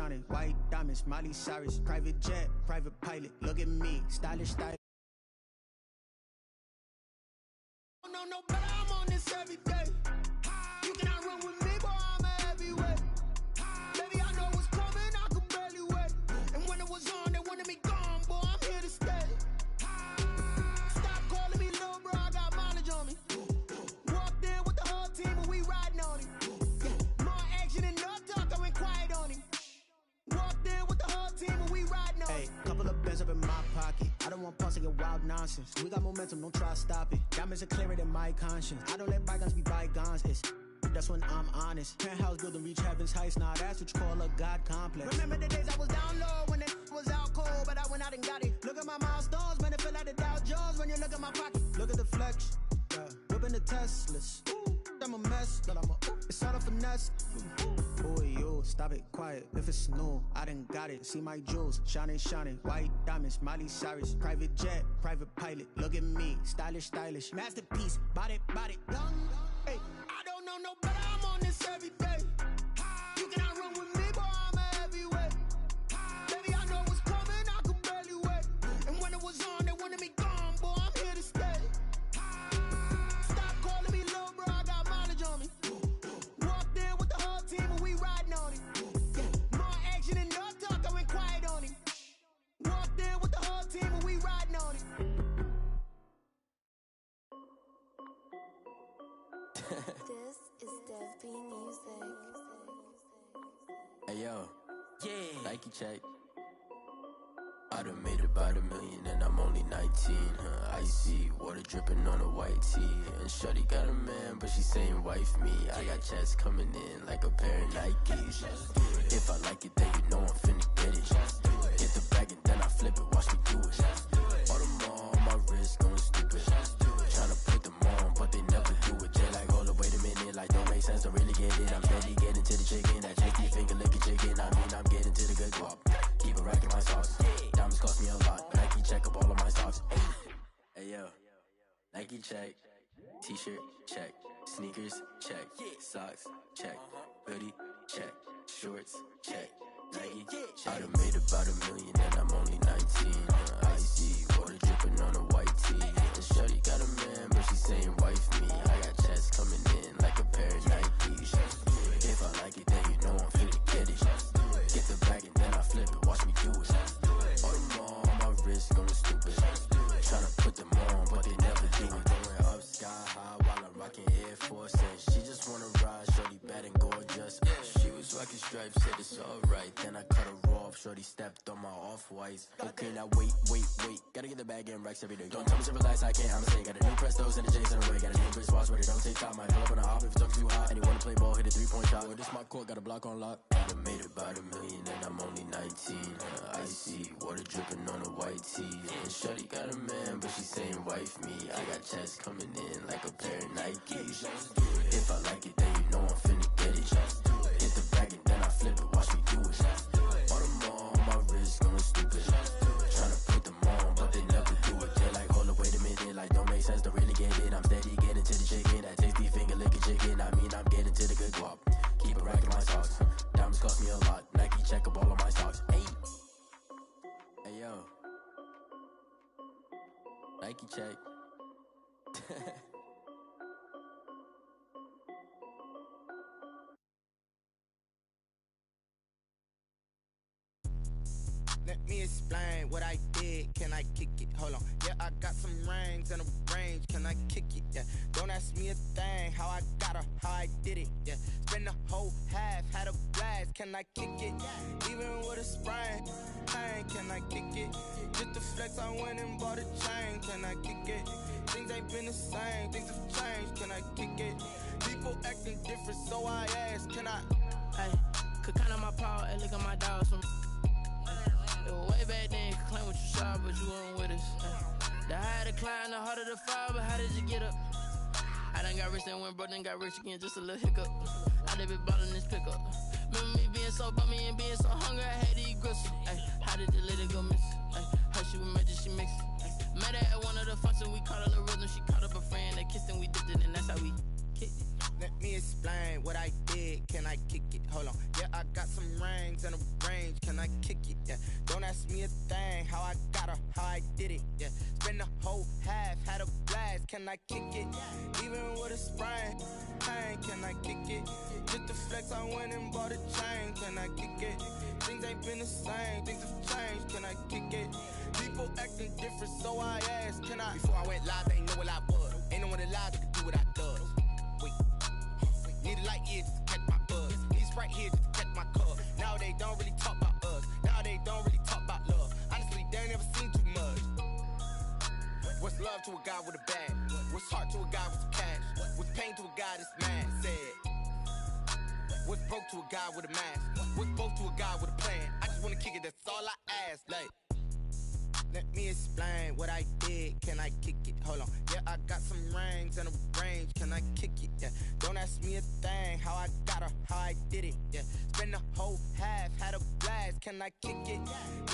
shining, white diamonds, Miley Cyrus, private jet, private pilot. Look at me, stylish, stylish. No, but I'm on this every day. You cannot run with me, boy, I'm a heavyweight. Baby, I know what's coming, I could barely wait. And when it was on, they wanted me gone, boy, I'm here to stay. Stop calling me little bro, I got mileage on me. Walked in with the whole team and we riding on him. More action and no talk, I went quiet on him. Walked in with the whole team and we riding on him. Hey, couple of bands up in my pocket. I don't want pulse to get wild nonsense. We got momentum, don't try to stop it. Diamonds are clearer than my conscience. I don't let bygones be bygones. That's when I'm honest. Penthouse building reach heaven's heights. Now that's what you call a God complex. Remember the days I was down low when it was out cold, but I went out and got it. Look at my milestones, man, it feel like the Dow Jones when you look at my pocket. Look at the flex, yeah. Whipping the Teslas. I'm a mess, but it's all a finesse. Boy, yo, stop it, quiet. If it's new, I done got it. See my jewels, shining, shining. White diamonds, Miley Cyrus, private jet, private pilot. Look at me, stylish, stylish. Masterpiece, body, young. Hey, I don't know no better, I'm on this every day. You cannot run with me, boy, I'm a heavyweight. Baby, I know what's coming, I could barely wait. And when it was on, they wanted me gone, boy, I'm here to stay. Stop calling me little bro, I got mileage on me. Walked in with the whole team and we riding on him. More action and no talk, I went quiet on him. Walked in with the whole team and we riding on him. This is Dev B Music. Hey yo, yeah, Nike check. I done made about $1 million and I'm only 19. Icy water dripping on a white tee. And shorty got a man, but she saying wife me. I got checks coming in like a pair of Nikes. If I like it, then you know I'm finna get it. Get the bag and then I flip it, watch me do it. All them on my wrist going stupid. Tryna put them on, but they never do it. Jay like, hold up, wait a minute, like don't make sense, don't really get it. I'm steady getting to the chicken, that chicky finger licking chicken. I mean, I'm getting to the good guap. Keep a rack in my socks. Diamonds cost me a lot. Nike check up all of my stocks. Hey yo, Nike check. T-shirt check. Sneakers check. Socks check. Hoodie check. Shorts check. Nike check. I done made about $1 million and I'm only 19. Icy water dripping on a white tee. And shorty got a man, but she saying wife me. I got checks coming in like a pair of Nikes. If I like it, then you know I'm finna get it. Get the bag and then I flip it, watch me do it. All them on my wrist going stupid. Tryna put them on, but they never do it. Going up sky high while I'm rocking Air Force. And she just wanna ride, shorty bad and gorgeous. She was rocking stripes, said it's alright. Then I cut her off, shorty stepped on my off-whites. Okay, now wait. Gotta get the bag and racks every day. Don't tell me to relax, I can't, I'ma say. Got a new Prestos and a J's in a way. Got a new wristwatch, but it don't take time. I pull up on a hop if it's talking too hot. And you wanna play ball, hit a 3-point shot. Well, this my court, got a block on lock. I done made about $1 million and I'm only 19. Icy water dripping on a white tee. And shorty got a man, but she saying wife me. I got checks coming in like a pair of Nikes. If I like it, then you know I'm finna get it. Get the bag and then I flip it, watch me do it. All them on my wrist going stupid. Tryna put them on, but they never do it. They like, hold up, wait a minute, like don't make sense, don't really get it. I'm steady getting to the chicken, that tasty finger licking chicken. I mean, I'm getting to the good guap. Keep a rack in my socks. Diamonds cost me a lot. Nike check up all of my stocks. Hey yo, Nike check. Let me explain what I did. Can I kick it? Hold on. Yeah, I got some rings and a range. Can I kick it? Yeah. Don't ask me a thing. How I got her, how I did it. Yeah. Spend the whole half, had a blast. Can I kick it? Even with a sprain. Hey, can I kick it? Just the flex, I went and bought a chain. Can I kick it? Things ain't been the same. Things have changed. Can I kick it? People acting different, so I ask. Can I? Hey, could count on my power and look at my dogs from. Way back then, you could claim what you saw, but you weren't with us. The higher the climb, the harder the fall, but how did you get up? I done got rich, then went broke, then got rich again, just a little hiccup. I done been ballin' this pickup. Remember me being so bummy and being so hungry, I had to eat gristle. Ay, how did the lady go miss? Her she was magic, she mixed. Met her at one of the functions, we caught a little rhythm, she caught up a friend, they kissed and we dipped it, and that's how we kicked it. Let me explain what I did. Can I kick it? Hold on. Yeah, I got some rings and a range. can I kick it? Yeah, don't ask me a thing, how I got her, how I did it. Yeah, spend the whole half, had a blast, can I kick it? Even with a sprain, pain, can I kick it? Just to flex, I went and bought a chain, can I kick it? Things ain't been the same, things have changed, can I kick it? People acting different, so I asked, can I? Before I went live, they ain't know what I was. Ain't no one alive that could do what I does. Wait, need a light here just to catch my buzz. Need Sprite here just to catch my cup. Now they don't really talk about us. Now they don't really talk about love. Honestly, they ain't never seen too much. What's love to a guy with a bag? What's heart to a guy with some cash? What's pain to a guy that's mad? Said. What's broke to a guy with a mask? What's both to a guy with a plan? I just wanna kick it, that's all I ask. Like, let me explain what I did. Can I kick it? Hold on. Yeah, I got some rings and a range. Can I kick it? Yeah. Don't ask me a thing. How I got her, how I did it. Yeah. Spend the whole half, had a blast. Can I kick it?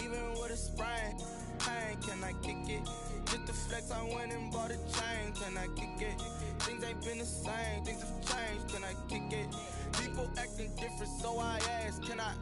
Even with a sprain, pain. Can I kick it? Just to flex, I went and bought a chain. Can I kick it? Things ain't been the same. Things have changed. Can I kick it? People acting different, so I ask. Can I?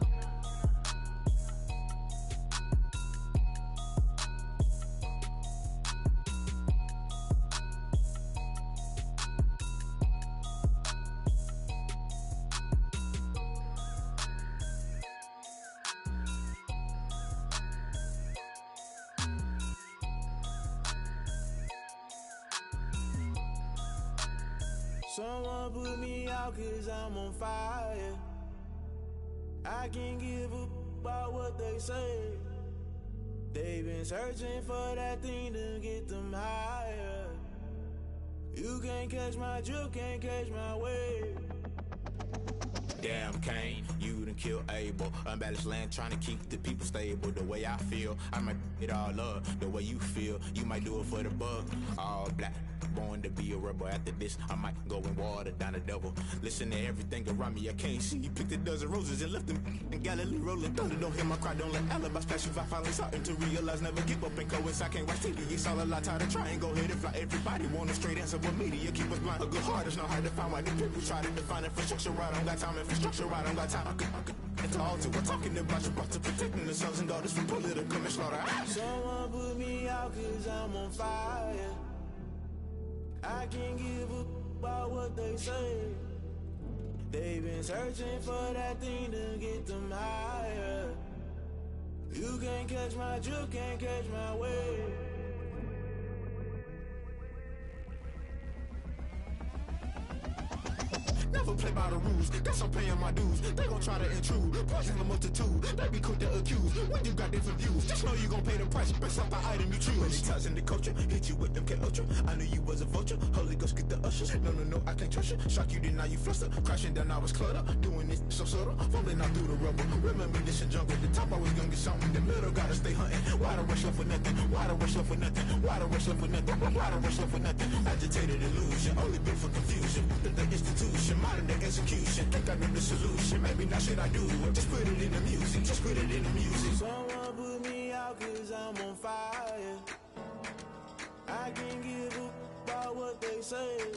Someone put me out 'cause I'm on fire. I can't give up about what they say. They've been searching for that thing to get them higher. You can't catch my drift, can't catch my wave. Damn Kane, you done killed Abel. Unbalanced land trying to keep the people stable. The way I feel, I might it all up. The way you feel, you might do it for the buck. All black, born to be a rebel. After this, I might go and water down the devil. Listen to everything around me, I can't see. Picked a dozen roses and left them in Galilee rolling thunder. Don't hear my cry, don't let alibi splash. If I finally starting to realize, never give up and coincide. Can't watch TV, it's all a lot. Tired of trying, go ahead and fly. Everybody want a straight answer with media, keep us blind. A good heart is not hard to find. Why the people try to define infrastructure right? I don't got time, infrastructure right, I don't got time. It's all to we're talking about you, about to protecting the sons and daughters from political manslaughter. Someone put me out 'cause I'm on fire. I can't give up about what they say. They've been searching for that thing to get them higher. You can't catch my drift, can't catch my wave. Never play by the rules, guess I'm paying my dues. They gon' try to intrude, poison the multitude. They be quick to accuse, when you got different views. Just know you gon' pay the price, based off the item you choose. Many times in the culture, hit you with them K-Ultra. I knew you was a vulture, Holy Ghost get the ushers. No, I can't trust you. Shock you, then now you fluster. Crashing down, I was cluttered. Doing this so subtle, fumbling out through the rubble. Remember this in jungle, the top always gonna get something. The middle gotta stay hunting. Why the rush left for nothing? Why the rush left for nothing? Why the rush left for nothing? Why the rush left for nothing? Agitated illusion, only built for confusion. The institution, modern day execution. Think I know the solution, maybe not shit I do. Just put it in the music, just put it in the music. Someone put me out 'cause I'm on fire. I can't give up about what they say.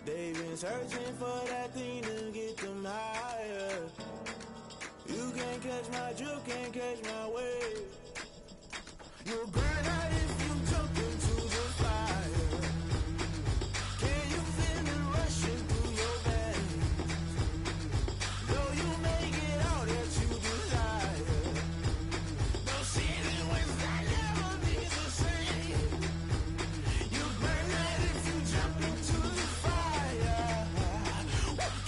They've been searching for that thing to get them higher. You can't catch my drift, can't catch my wave. You'll burn out if you jump into the fire. Can you feel it rushing through your veins? Though you make it all that you desire. No city was that never be the same. You burn out if you jump into the fire.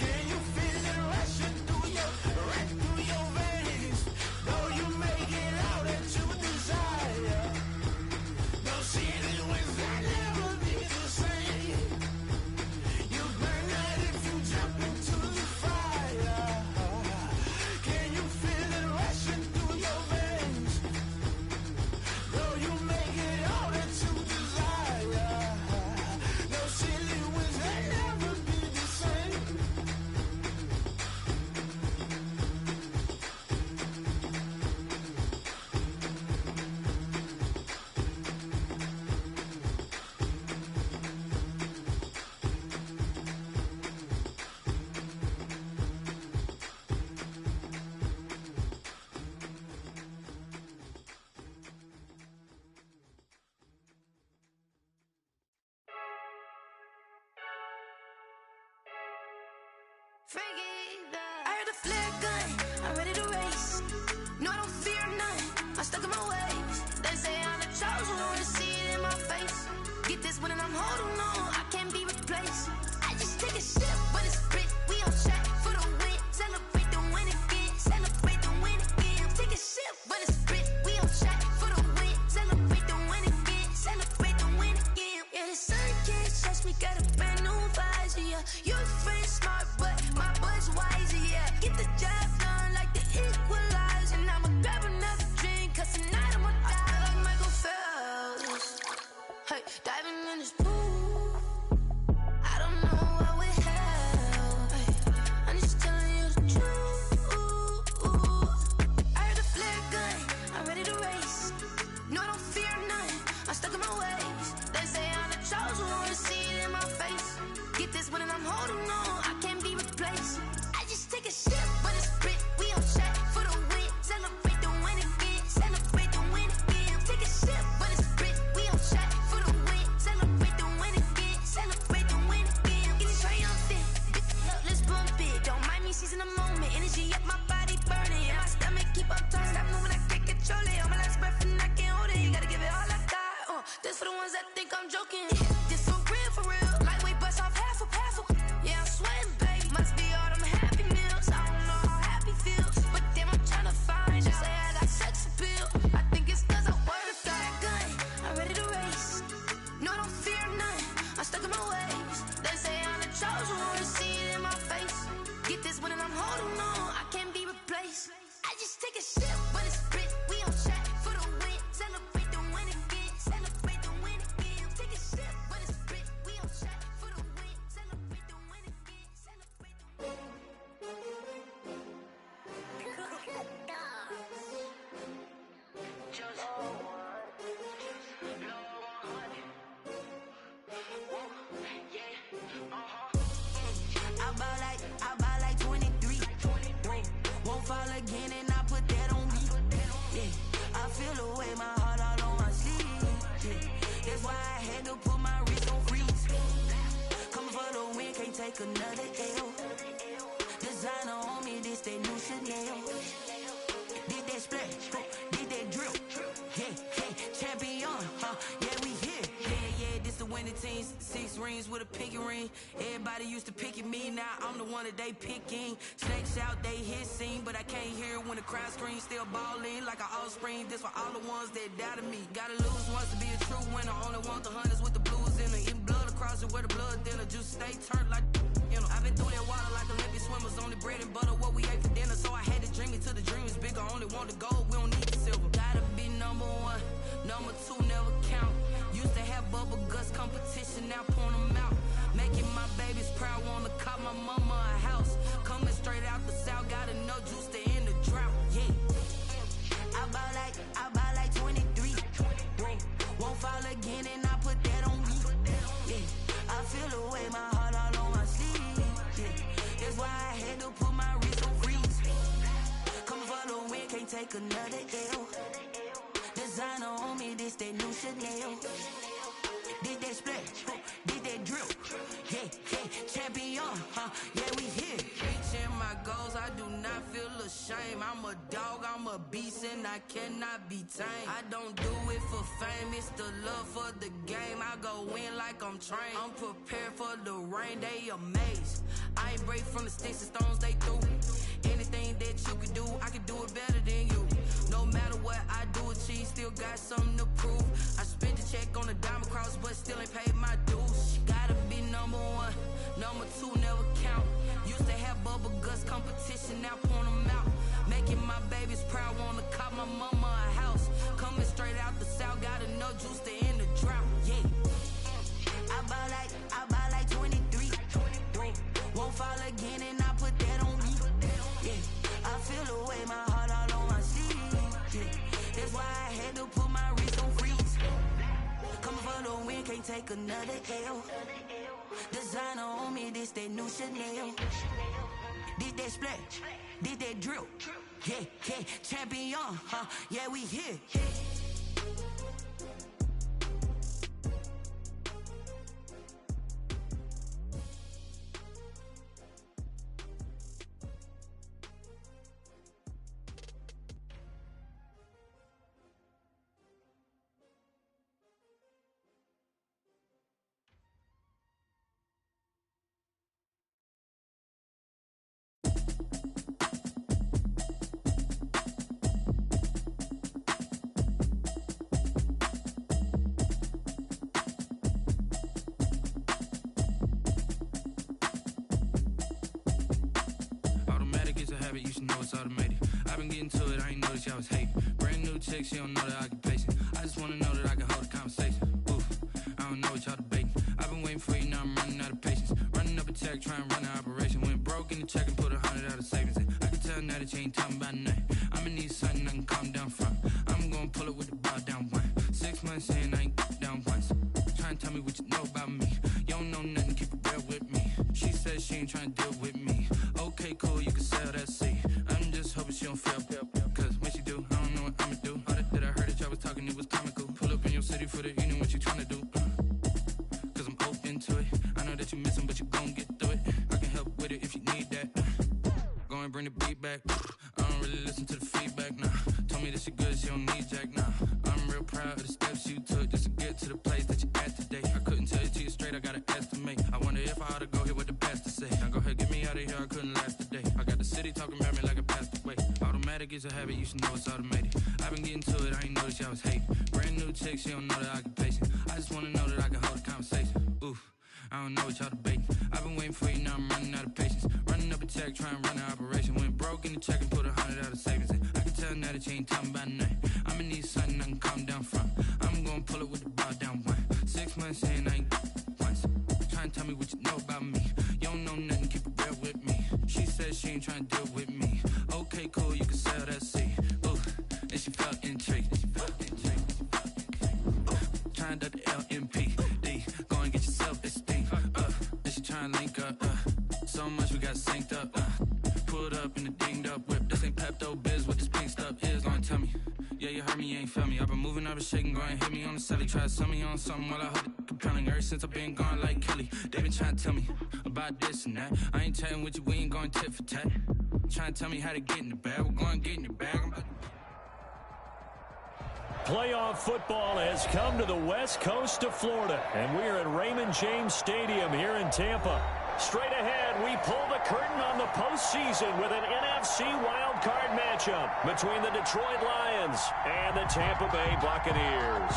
Can you feel it rushing through your veins? Though you make it all that you desire. I heard the flare gun, I'm ready to race. No, I don't fear none, I'm stuck in my ways. They say I'm the chosen one, see it in my face. Get this one and I'm holding on, I can't be replaced. I just take a sip, but it's split, we on track for the win. Celebrate the win again, celebrate the win again. Take a sip, but it's split, we on track for the win. Celebrate the win again, celebrate the win again. Yeah, the sun can't touch me, got a brand new visor, yeah. Your friend smart, but my boy's wiser, yeah. Get the job done like the equalizer. And I'ma grab another drink, cause tonight I'ma die like Michael Phelps. Hey, diving in this pool, I don't know what would help. Hey, I'm just telling you the truth. I heard the flare gun, I'm ready to race. No, I don't fear none, I'm stuck in my ways. They say I'm the chosen one, see it in my face. Get this one and I'm holding on, I can't be replaced. I just take a sip, but it's split, we on track for the win. Celebrate the win again, celebrate the win again. Take a sip, but it's split, we on track for the win. Celebrate the win again, celebrate the win again. Get it triumphant, look, let's bump it. Don't mind me seizing the moment, energy up my body burning. And my stomach keep up turning, stop moving, I can't control it. On my last breath and I can't hold it, you gotta give it all I got. This for the ones that think I'm joking. This for real, lightweight bust off half a. Yeah, I'm sweating, babe, must be all them happy meals. I don't know how happy feels, but damn, I'm tryna find you. Say I got sex appeal, I think it's cause I work that gun. I'm ready to race, no, I don't fear none, I'm stuck in my ways. They say I'm the chosen one, see it in my face. Get this one and I'm holding on, I can't be replaced. I just take a sip, but it's split, we on track for the win. Celebrate the win again, celebrate the win again. Take a sip, but it's split, we on track for the win. Celebrate the win again, celebrate the win. I buy like 23. Won't fall again and I put that on me. Yeah, I feel the way, my heart all on my sleeve. Yeah, that's why I had to put my wrist on freeze. Coming for the win, can't take another L. Designer on me, this that new Chanel. Did that splash, did that drill. Yeah, champion, yeah, we here. Yeah, this the winning team. 6 rings with a pinky ring. Everybody used to pick at me, now I'm the one that they picking. Snakes out, they hit scene, but I can't hear it when the crowd screams. Still balling like an offspring. This for all the ones that doubted me. Gotta lose once to be a true winner. Only want the hunters with the blues in it. Eating blood across it where the blood dinner. Juice stay turned like, you know. I've been through that water like Olympic swimmers. Only bread and butter, what we ate for dinner. So I had to dream it till the dream is bigger. Only want the gold, we don't need the silver. Gotta be number 1, number 2 never count. Used to have bubble guts competition, now point them out. Making my babies proud, wanna cop my mama a house. Coming straight out the south, gotta know juice to end the drought. Yeah, I buy like 23. Won't fall again and I put that on me. Yeah, I feel the way, my heart all on my sleeve. Yeah, that's why I had to put my wrist on freeze. Coming for the win, can't take another L. Designer on me, this that new Chanel. Did that splash, did that drill. Yeah, champion, yeah, we here. Reaching my goals, I do not feel ashamed. I'm a dog, I'm a beast, and I cannot be tamed. I don't do it for fame, it's the love for the game. I go in like I'm trained. I'm prepared for the rain, they amazed. I ain't break from the sticks and stones they threw. Anything that you can do, I can do it better than you. No matter what I do, achieve, still got something to prove. I spent the check on the diamond cross, but still ain't paid my dues. Gotta be number 1, number 2 never count. Used to have bubble guts competition, now point them out. Making my babies proud, wanna cop my mama a house. Coming straight out the south, gotta know juice to end the drought. Yeah, I buy like 23. Won't fall again and I put that on me. Yeah, I feel the way, my heart all on my sleeve. Yeah, that's why I had to put my wrist on freeze. Coming for the win, can't take another L. Designer on me, this that new Chanel. Did that splash, did that drill. Yeah, champion, yeah, we here. it's automated. I've been getting to it, I ain't noticed y'all was hating. Brand new chick, she don't know the occupation. I just wanna know that I can hold a conversation. Oof, I don't know what y'all debating. I've been waiting for you, now I'm running out of patience. Running up a check, trying to run an operation. Went broke in the check and put 100 out of savings in. I can tell now that you ain't talking about nothing. I'ma need something I can calm down from. I'm gonna pull it with the bar down one. 6 months in, I ain't down once. Trying to tell me what you know about me. You don't know nothing, keep it real with me. She said she ain't trying to deal with me. Okay, cool, you can sell that seat. I'm just hoping she don't fail. Cause when she do, I don't know what I'ma do. All that I heard that y'all was talking, it was comical. Pull up in your city for the evening, what you trying to do? Cause I'm open to it. I know that you missing, but you gon' get through it. I can help with it if you need that. Go and bring the beat back. I don't really listen to the feedback, nah. Told me that she good, she don't need jack, nah. I'm real proud of the steps you took just to get to the place that you at today. I couldn't tell it to you straight, I gotta estimate. I wonder if I ought to go here with the pastor say. Now go ahead, get me out of here, I couldn't last a day. I got the city talking about me like I passed away. Automatic is a habit, you should know it's automated. I've been getting to it, I ain't noticed y'all was hating. Brand new chick, she don't know the occupation. I just wanna know that I can hold a conversation. Oof, I don't know what y'all debating. I've been waiting for you, now I'm running out of patience. Running up a check, trying to run an operation. Went broke in the check and put 100 out of savings in. I can tell now that you ain't talking about nothing. I'ma need something I can calm down from. I'm gonna pull it with the bar down one. 6 months in, I ain't once. Trying to tell me what you know about me. You don't know nothing, keep it real with me. She said she ain't trying to deal with me. Okay, cool, you can sell that seat. Ooh, and she felt intrigued. Trying to the LMPD. Go and get your self-esteem. And she trying to link up. So much we got synced up. Pulled up in the dinged up whip. This ain't Pepto Biz, what this pink stuff is. Gonna tell me. Yeah, you heard me, you ain't felt me. I've been moving, I've been shaking, go and hit me on the celly. Try to sell me on something while I hold it compelling. Ever since I've been gone like Kelly, they been trying to tell me about this and that. I ain't chatting with you, we ain't going tit for tat. Trying to tell me how to get in the bag, we're going to get in the bag. Playoff football has come to the west coast of Florida, and we're at Raymond James Stadium here in Tampa. Straight ahead, we pull the curtain on the postseason with an NFC wildcard matchup between the Detroit Lions and the Tampa Bay Buccaneers.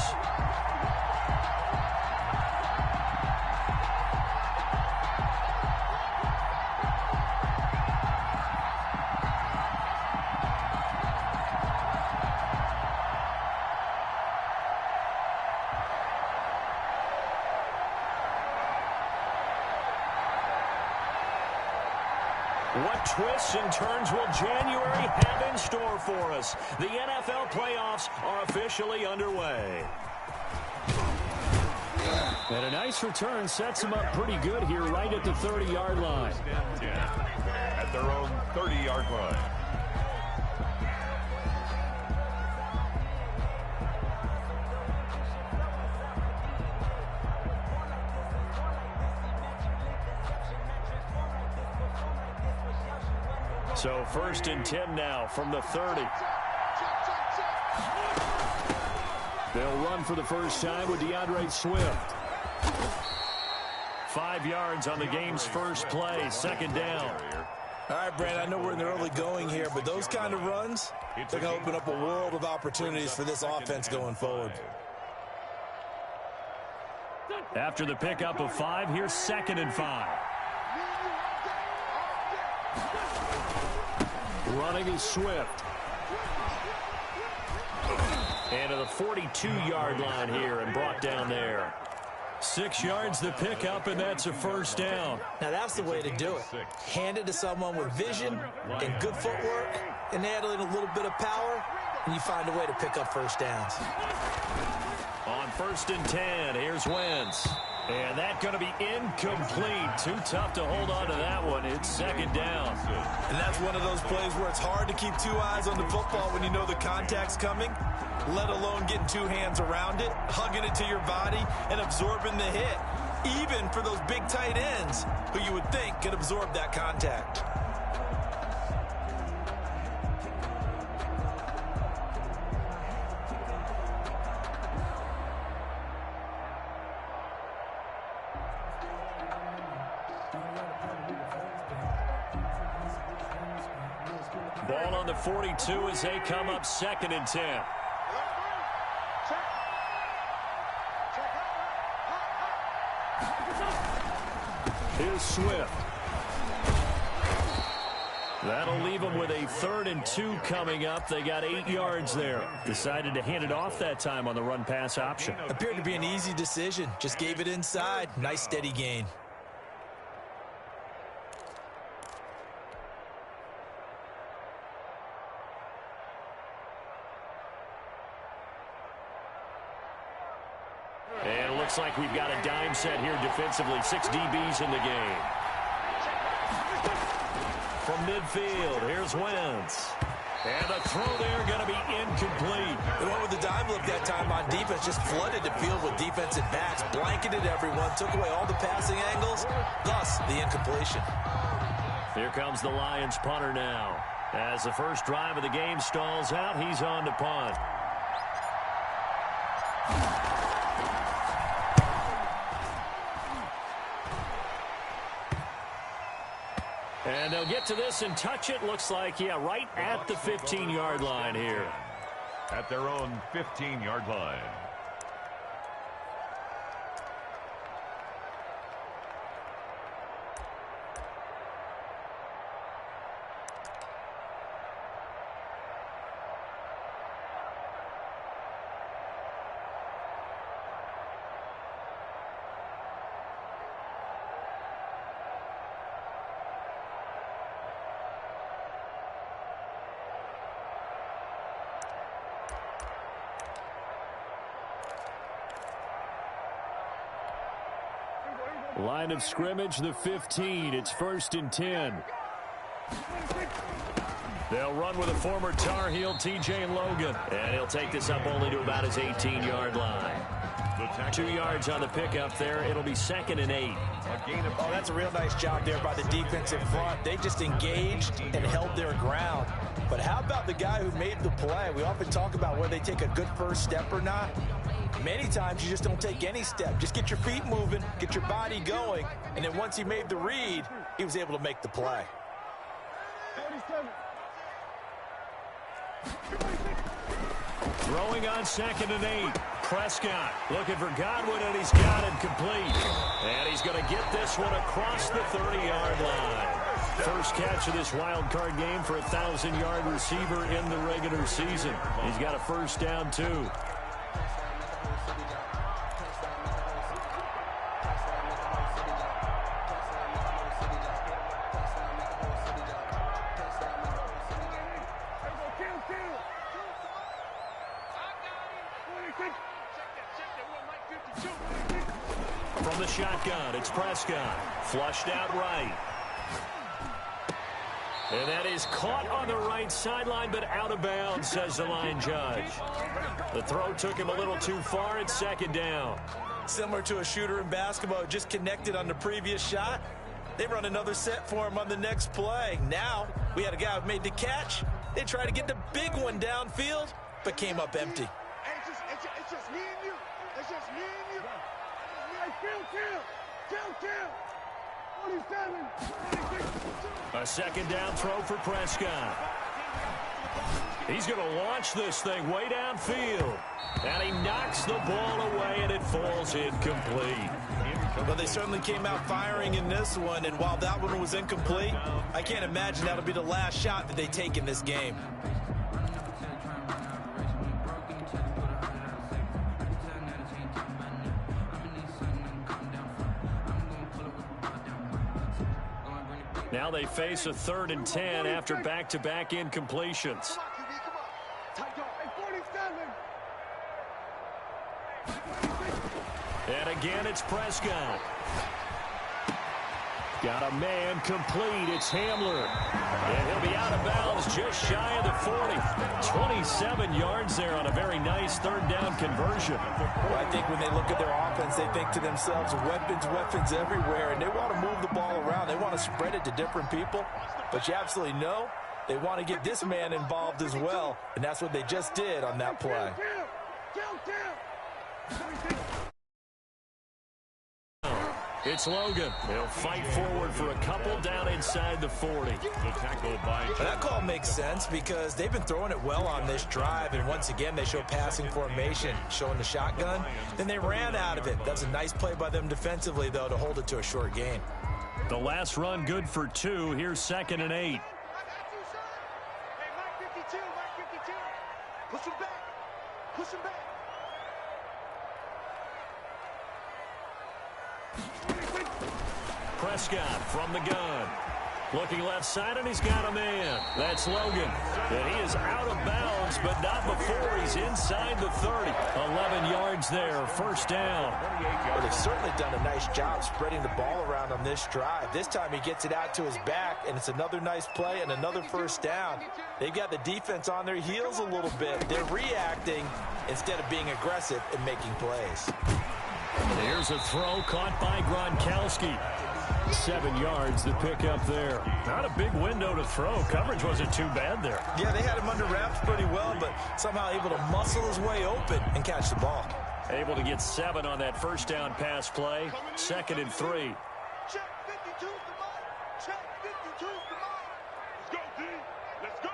What twists and turns will January have in store for us? The NFL playoffs are officially underway. And a nice return sets them up pretty good here right at the 30-yard line. At their own 30-yard line. So 1st and 10 now from the 30. They'll run for the first time with DeAndre Swift. 5 yards on the game's first play, 2nd down. All right, Brad, I know we're in the early going here, but those kind of runs, they're going to open up a world of opportunities for this offense going forward. After the pickup of 5, here's 2nd and 5. Running is Swift. And to the 42-yard line here and brought down there. 6 yards the pickup, and that's a first down. Now that's the way to do it. Hand it to someone with vision and good footwork, and add in a little bit of power, and you find a way to pick up first downs. On 1st and 10, here's Wentz. And that's going to be incomplete. Too tough to hold on to that one. It's 2nd down. And that's one of those plays where it's hard to keep 2 eyes on the football when you know the contact's coming, let alone getting 2 hands around it, hugging it to your body, and absorbing the hit, even for those big tight ends who you would think could absorb that contact. Ball on the 42 as they come up 2nd and 10. Here's Swift. That'll leave them with a 3rd and 2 coming up. They got 8 yards there. Decided to hand it off that time on the run-pass option. Appeared to be an easy decision. Just gave it inside. Nice steady gain. And it looks like we've got a dime set here defensively. 6 DBs in the game. From midfield, here's Wentz. And the throw there going to be incomplete. They went with the dime look that time on defense. Just flooded the field with defensive backs. Blanketed everyone. Took away all the passing angles. Thus, the incompletion. Here comes the Lions punter now. As the first drive of the game stalls out, he's on to punt. And they'll get to this and touch it. Looks like, yeah, right at the 15-yard line here. At their own 15-yard line. Line of scrimmage, the 15. It's 1st and 10. They'll run with a former Tar Heel, TJ Logan. And he'll take this up only to about his 18-yard line. 2 yards on the pickup there. It'll be 2nd and 8. Oh, that's a real nice job there by the defensive front. They just engaged and held their ground. But how about the guy who made the play? We often talk about whether they take a good first step or not. Many times you just don't take any step. Just get your feet moving, get your body going, and then once he made the read, he was able to make the play. Throwing on 2nd and 8. Prescott looking for Godwin, and he's got it complete. And he's going to get this one across the 30-yard line. First catch of this wild card game for a 1,000-yard receiver in the regular season. He's got a first down, too. From the shotgun, it's Prescott. Flushed out right. And that is caught on the right sideline, but out of bounds, says the line judge. The throw took him a little too far. It's 2nd down. Similar to a shooter in basketball, just connected on the previous shot. They run another set for him on the next play. Now, we had a guy who made the catch. They tried to get the big one downfield, but came up empty. It's just me and you. It's just me and you. Kill. 47. A 2nd down throw for Prescott. He's going to launch this thing way downfield. And he knocks the ball away, and it falls incomplete. Well, they certainly came out firing in this one, and while that one was incomplete, I can't imagine that'll be the last shot that they take in this game. Now they face a 3rd and 10 after back-to-back incompletions. And again, it's Prescott. Got a man complete. It's Hamler. And he'll be out of bounds just shy of the 40. 27 yards there on a very nice 3rd down conversion. Well, I think when they look at their offense, they think to themselves, weapons everywhere, and they want to move the ball around. They want to spread it to different people. But you absolutely know they want to get this man involved as well, and that's what they just did on that play. It's Logan. He'll fight forward for a couple down inside the 40. That call makes sense because they've been throwing it well on this drive, and once again they show passing formation, showing the shotgun. Then they ran out of it. That's a nice play by them defensively, though, to hold it to a short gain. The last run good for 2. Here's 2nd and 8. Push him back. Push him back. Prescott from the gun. Looking left side, and he's got a man. That's Logan. And he is out of bounds, but not before he's inside the 30. 11 yards there, first down. Well, they've certainly done a nice job spreading the ball around on this drive. This time he gets it out to his back, and it's another nice play and another first down. They've got the defense on their heels a little bit. They're reacting instead of being aggressive and making plays. Here's a throw caught by Gronkowski. 7 yards, the pick up there. Not a big window to throw. Coverage wasn't too bad there. Yeah, they had him under wraps pretty well, but somehow able to muscle his way open and catch the ball. Able to get 7 on that first down pass play. 2nd and 3. Check 52's the ball. Check 52's the ball. Let's go, D. Let's go.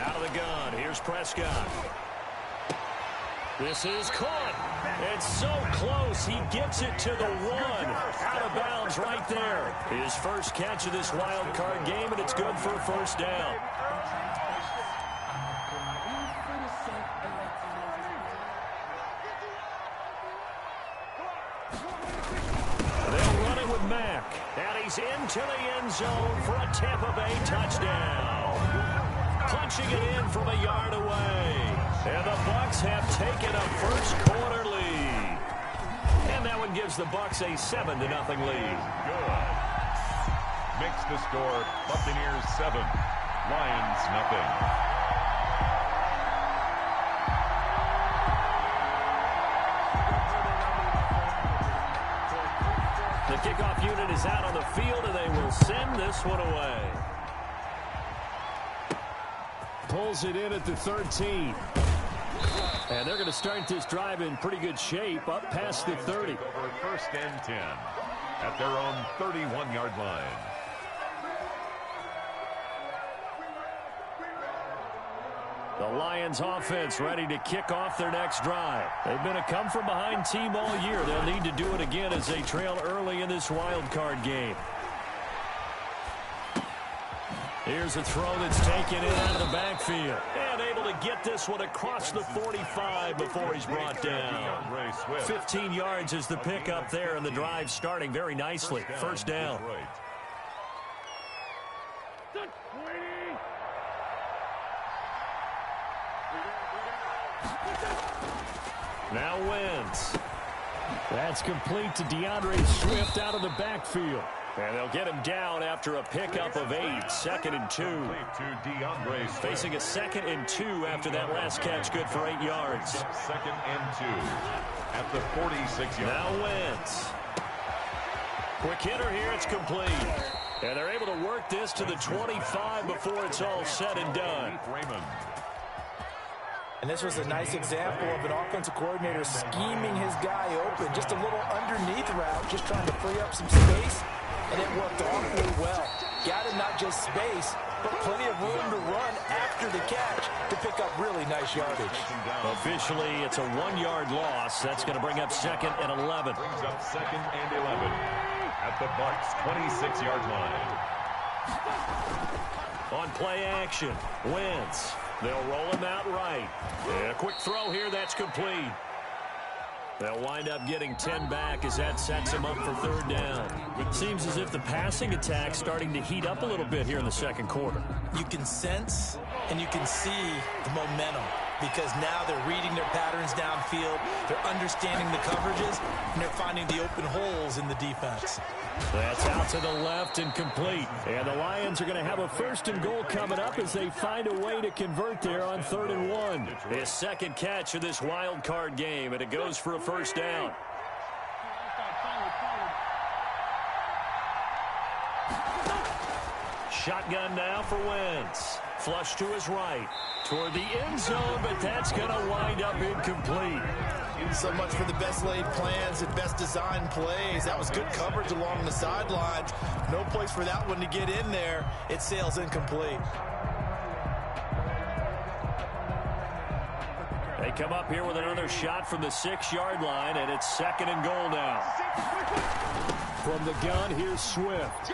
Out of the gun, here's Prescott. This is caught. It's so close, he gets it to the 1. Out of bounds right there. His first catch of this wild card game, and it's good for a first down. They'll run it with Mack. And he's into the end zone for a Tampa Bay touchdown. Punching it in from a yard away. And the Bucs have taken a first quarter lead. And that one gives the Bucs a 7-0 lead. Good. Makes the score Buccaneers 7, Lions nothing. The kickoff unit is out on the field, and they will send this one away. Pulls it in at the 13. And they're going to start this drive in pretty good shape, up past the 30. Over 1st and 10 at their own 31-yard line. The Lions offense ready to kick off their next drive. They've been a come-from-behind team all year. They'll need to do it again as they trail early in this wild card game. Here's a throw that's taken in out of the backfield. And able to get this one across the 45 before he's brought down. 15 yards is the pickup there, and the drive starting very nicely. First down. Now Wentz. That's complete to DeAndre Swift out of the backfield. And they'll get him down after a pickup of 8. 2nd and 2. Facing a 2nd and 2 after that last catch, good for 8 yards. 2nd and 2 at the 46-yard. Now Wentz. Quick hitter here, it's complete. And they're able to work this to the 25 before it's all said and done. And this was a nice example of an offensive coordinator scheming his guy open. Just a little underneath route, just trying to free up some space. And it worked awfully well. Got him not just space, but plenty of room to run after the catch to pick up really nice yardage. Officially, it's a 1-yard loss. That's going to bring up 2nd and 11. Brings up 2nd and 11 at the Bucs' 26-yard line. On play action, Wentz. They'll roll him out right. And a quick throw here, that's complete. They'll wind up getting 10 back as that sets him up for 3rd down. It seems as if the passing attack's starting to heat up a little bit here in the 2nd quarter. You can sense and you can see the momentum because now they're reading their patterns downfield, they're understanding the coverages, and they're finding the open holes in the defense. That's out to the left and complete. And the Lions are going to have a 1st and goal coming up as they find a way to convert there on 3rd and 1. His 2nd catch of this wild card game, and it goes for a 1st down. Shotgun now for Wentz. Flush to his right. Toward the end zone, but that's going to wind up incomplete. So much for the best laid plans and best designed plays. That was good coverage along the sidelines. No place for that one to get in there. It sails incomplete. They come up here with another shot from the 6-yard line, and it's 2nd and goal now. From the gun, here's Swift.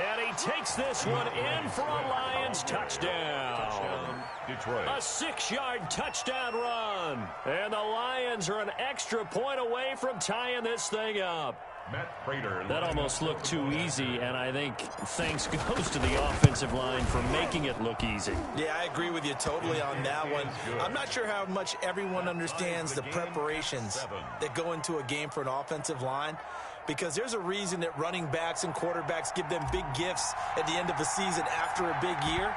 And he takes this one in for a Lions touchdown. Detroit. A 6-yard touchdown run. And the Lions are an extra point away from tying this thing up. Matt Prater. That almost looked too easy, and I think thanks goes to the offensive line for making it look easy. Yeah, I agree with you totally on that one. I'm not sure how much everyone understands the preparations that go into a game for an offensive line, because there's a reason that running backs and quarterbacks give them big gifts at the end of the season after a big year.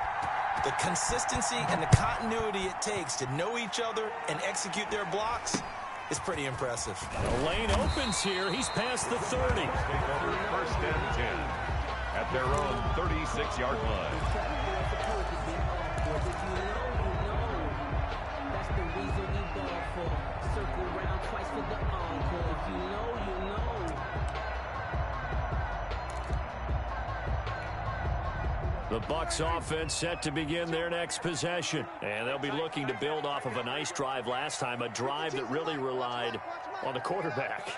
The consistency and the continuity it takes to know each other and execute their blocks is pretty impressive. The lane opens here. He's past the 30. Take over 1st and 10 at their own 36-yard line. That's the reason we ball for. Circle around twice for the encore. If you know, you know. The Bucs offense set to begin their next possession. And they'll be looking to build off of a nice drive last time, a drive that really relied on the quarterback.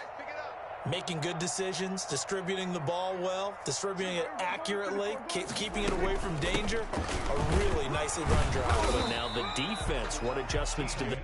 Making good decisions, distributing the ball well, distributing it accurately, keeping it away from danger. A really nicely run drive. But now the defense, what adjustments to the...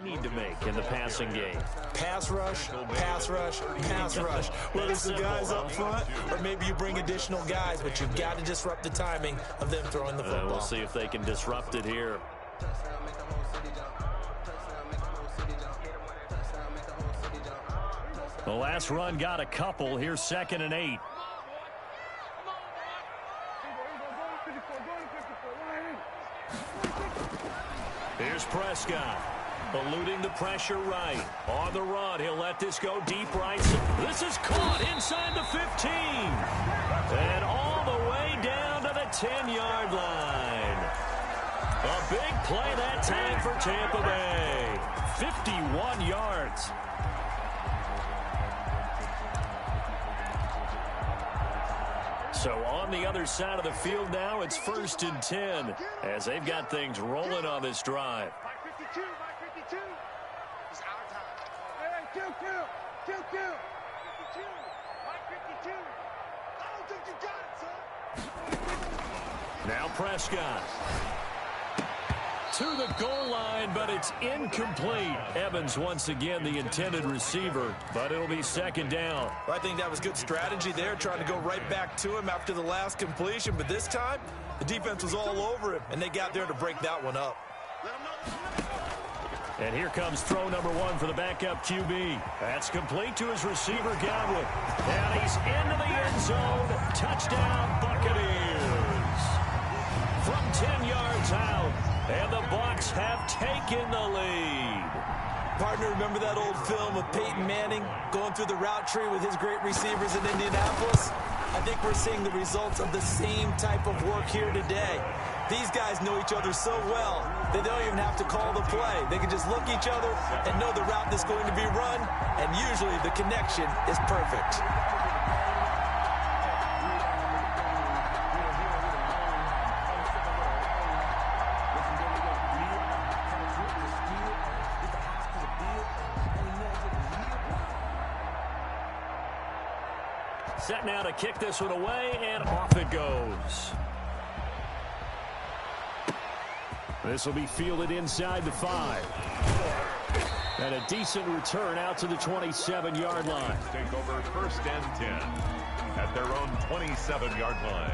need to make in the passing game. Pass rush, pass rush, pass rush. Whether it's the guys up front or maybe you bring additional guys, but you've got to disrupt the timing of them throwing the football. We'll see if they can disrupt it here. The last run got a couple. Here's 2nd and 8. Here's Prescott. Eluding the pressure right. On the run, he'll let this go deep right. This is caught inside the 15. And all the way down to the 10-yard line. A big play that time for Tampa Bay. 51 yards. So on the other side of the field now, it's 1st and 10 as they've got things rolling on this drive. Now Prescott to the goal line, but it's incomplete. Evans once again the intended receiver, but it'll be 2nd down. Well, I think that was good strategy there, trying to go right back to him after the last completion, but this time the defense was all over him, and they got there to break that one up. And here comes throw number 1 for the backup QB. That's complete to his receiver, Godwin. And he's into the end zone. Touchdown, Buccaneers. From 10 yards out, and the Bucs have taken the lead. Partner, remember that old film of Peyton Manning going through the route tree with his great receivers in Indianapolis? I think we're seeing the results of the same type of work here today. These guys know each other so well, they don't even have to call the play. They can just look each other and know the route that's going to be run, and usually the connection is perfect. Set now to kick this one away, and off it goes. This will be fielded inside the 5. And a decent return out to the 27-yard line. Take over 1st and 10 at their own 27-yard line.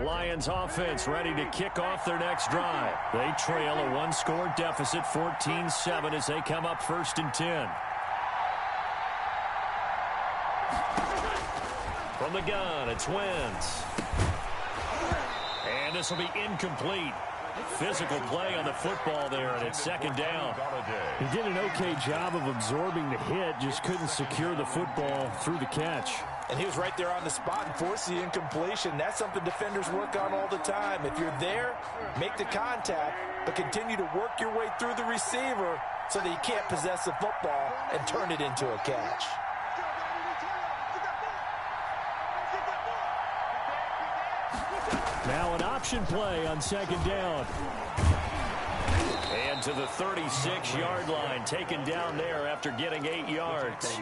Lions offense ready to kick off their next drive. They trail a 1-score deficit, 14-7, as they come up 1st and 10. From the gun, it's Wentz. And this will be incomplete. Physical play on the football there, and it's second down. He did an okay job of absorbing the hit, just couldn't secure the football through the catch. And he was right there on the spot and forced the incompletion. That's something defenders work on all the time. If you're there, make the contact, but continue to work your way through the receiver so that you can't possess the football and turn it into a catch. Now an option play on second down. And to the 36-yard line, taken down there after getting 8 yards.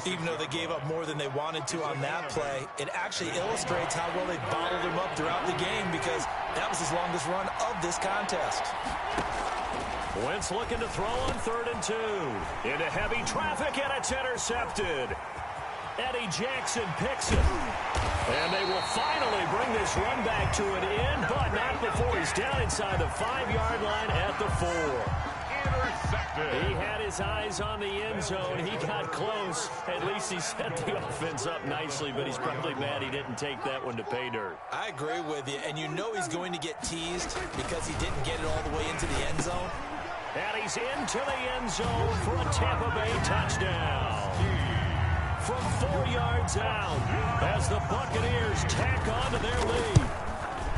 Even though they gave up more than they wanted to on that play, it actually illustrates how well they bottled him up throughout the game, because that was his longest run of this contest. Wentz looking to throw on 3rd and 2. Into heavy traffic, and it's intercepted. Eddie Jackson picks it. And they will finally bring this run back to an end, but not before he's down inside the 5-yard line at the 4. Intercepted. He had his eyes on the end zone. He got close. At least he set the offense up nicely, but he's probably mad he didn't take that one to pay dirt. I agree with you, and you know he's going to get teased because he didn't get it all the way into the end zone. And he's into the end zone for a Tampa Bay touchdown. From 4 yards out as the Buccaneers tack on to their lead.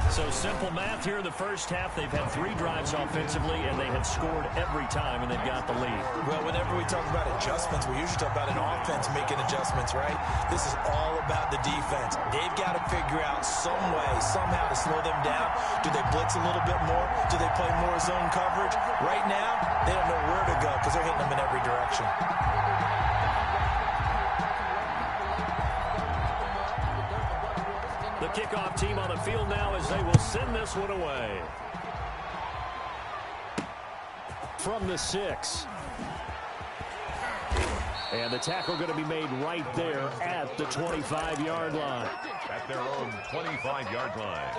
So simple math here in the first half. They've had 3 drives offensively, and they have scored every time, and they've got the lead. Well, whenever we talk about adjustments, we usually talk about an offense making adjustments, right? This is all about the defense. They've got to figure out some way, somehow to slow them down. Do they blitz a little bit more? Do they play more zone coverage? Right now, they don't know where to go because they're hitting them in every direction. The kickoff team on the field now as they will send this one away. From the 6. And the tackle going to be made right there at the 25-yard line. At their own 25-yard line.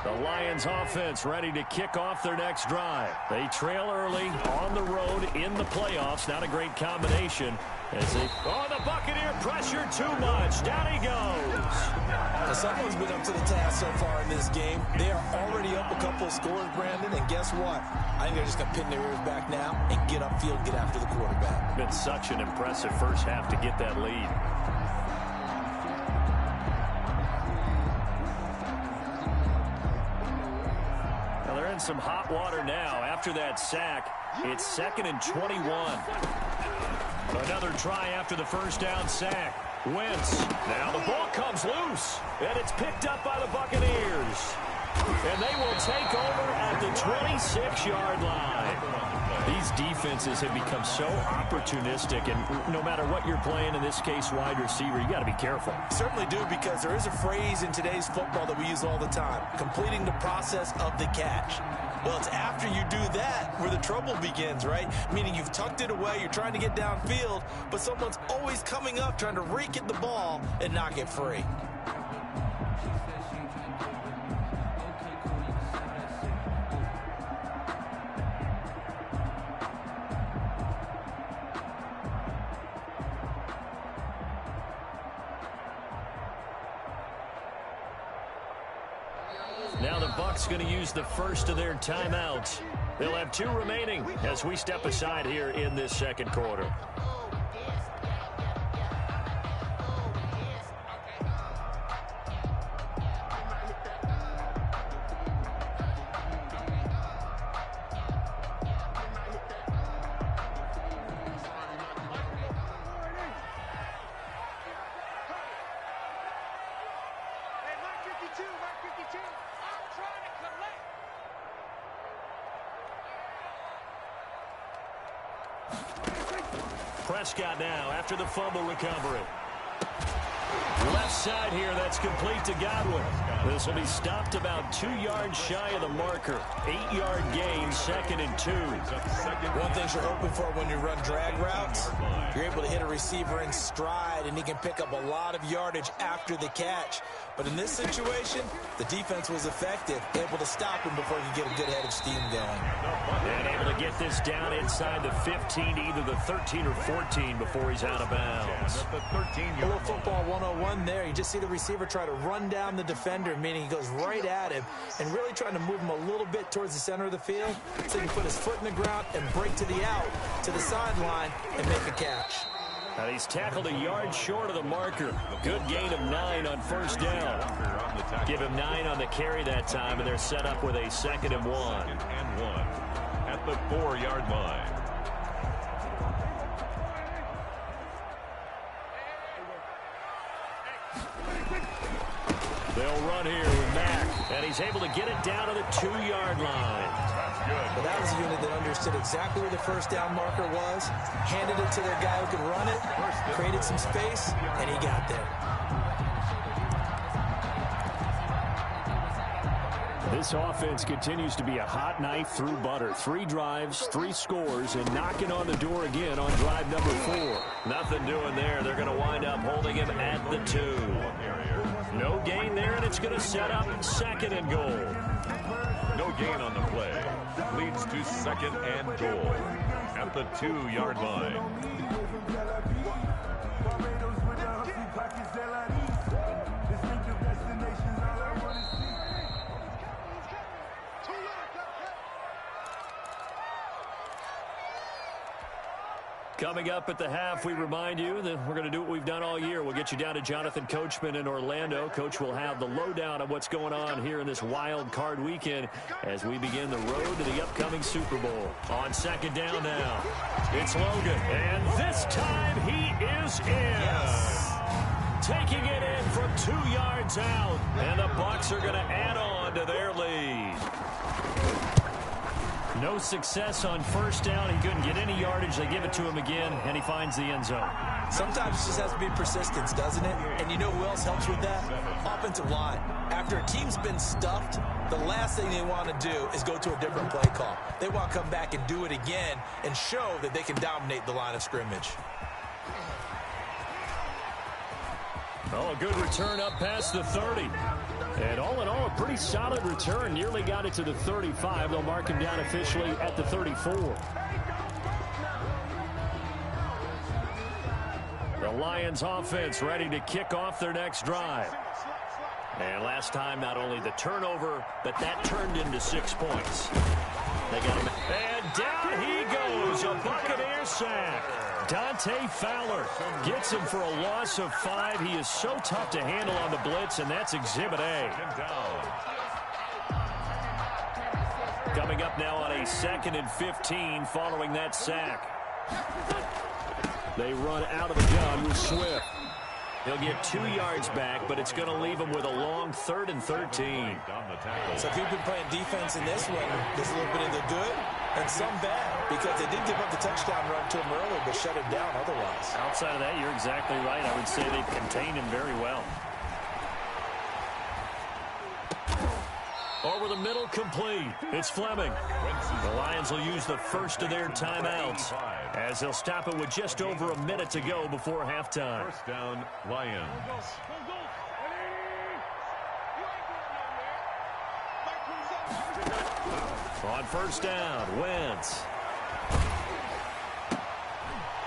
The Lions offense ready to kick off their next drive. They trail early on the road in the playoffs. Not a great combination. As they, the Buccaneer pressure too much. Down he goes. Well, someone's been up to the task so far in this game. They are already up a couple of scores, Brandon, and guess what? I think they're just going to pin their ears back now and get upfield and get after the quarterback. Been such an impressive first half to get that lead. Some hot water now after that sack. It's 2nd and 21. Another try after the first down sack. Wentz. Now the ball comes loose, and it's picked up by the Buccaneers. And they will take over at the 26-yard line. These defenses have become so opportunistic, and no matter what you're playing, in this case wide receiver, you got to be careful. Certainly do, because there is a phrase in today's football that we use all the time: completing the process of the catch. Well, it's after you do that where the trouble begins, right? Meaning you've tucked it away, you're trying to get downfield, but someone's always coming up trying to rake at the ball and knock it free. Now the Bucs going to use the first of their timeouts. They'll have 2 remaining as we step aside here in this second quarter. Prescott now after the fumble recovery. Left side here, that's complete to Godwin. This will be stopped about 2 yards shy of the marker. 8-yard gain, 2nd and 2. One thing you're hoping for when you run drag routes, you're able to hit a receiver in stride, and he can pick up a lot of yardage after the catch. But in this situation, the defense was effective, able to stop him before he could get a good head of steam going. And able to get this down inside the 15, either the 13 or 14 before he's out of bounds. A little football 101 there. You just see the receiver try to run down the defender, meaning he goes right at him and really trying to move him a little bit towards the center of the field so he can put his foot in the ground and break to the out, to the sideline, and make a catch. He's tackled a yard short of the marker. Good gain of 9 on first down. Give him 9 on the carry that time, and they're set up with a 2nd and 1. At the 4-yard line. They'll run here with Mack, and he's able to get it down to the 2-yard line. But that was a unit that understood exactly where the first down marker was, handed it to their guy who could run it, created some space, and he got there. This offense continues to be a hot knife through butter. 3 drives, 3 scores, and knocking on the door again on drive number 4. Nothing doing there. They're going to wind up holding him at the 2. No gain there, and it's going to set up 2nd and goal. No gain on the play. Leads to 2nd and goal at the 2-yard line. Coming up at the half, we remind you that we're going to do what we've done all year. We'll get you down to Jonathan Coachman in Orlando. Coach will have the lowdown of what's going on here in this wild card weekend as we begin the road to the upcoming Super Bowl. On 2nd down now, it's Logan. And this time he is in. Yes. Taking it in from 2 yards out. And the Bucs are going to add on to their lead. No success on first down. He couldn't get any yardage. They give it to him again, and he finds the end zone. Sometimes it just has to be persistence, doesn't it? And you know who else helps with that? Offensive line. After a team's been stuffed, the last thing they want to do is go to a different play call. They want to come back and do it again and show that they can dominate the line of scrimmage. Oh, a good return up past the 30. And all in all, a pretty solid return. Nearly got it to the 35. They'll mark him down officially at the 34. The Lions offense ready to kick off their next drive. And last time, not only the turnover, but that turned into 6 points. They got him. And down he goes. A Buccaneer sack. Dante Fowler gets him for a loss of 5. He is so tough to handle on the blitz, and that's Exhibit A. Coming up now on a 2nd and 15 following that sack. They run out of the gun with Swift. He'll get 2 yards back, but it's going to leave him with a long 3rd and 13. So if you've been playing defense in this one, there's a little bit of the good and some bad, because they did give up the touchdown run to him early, but shut him down otherwise. Outside of that, you're exactly right. I would say they've contained him very well. Over the middle, complete. It's Fleming. The Lions will use the first of their timeouts as they'll stop it with just over a minute to go before halftime. First down, Lions. On first down, Wentz.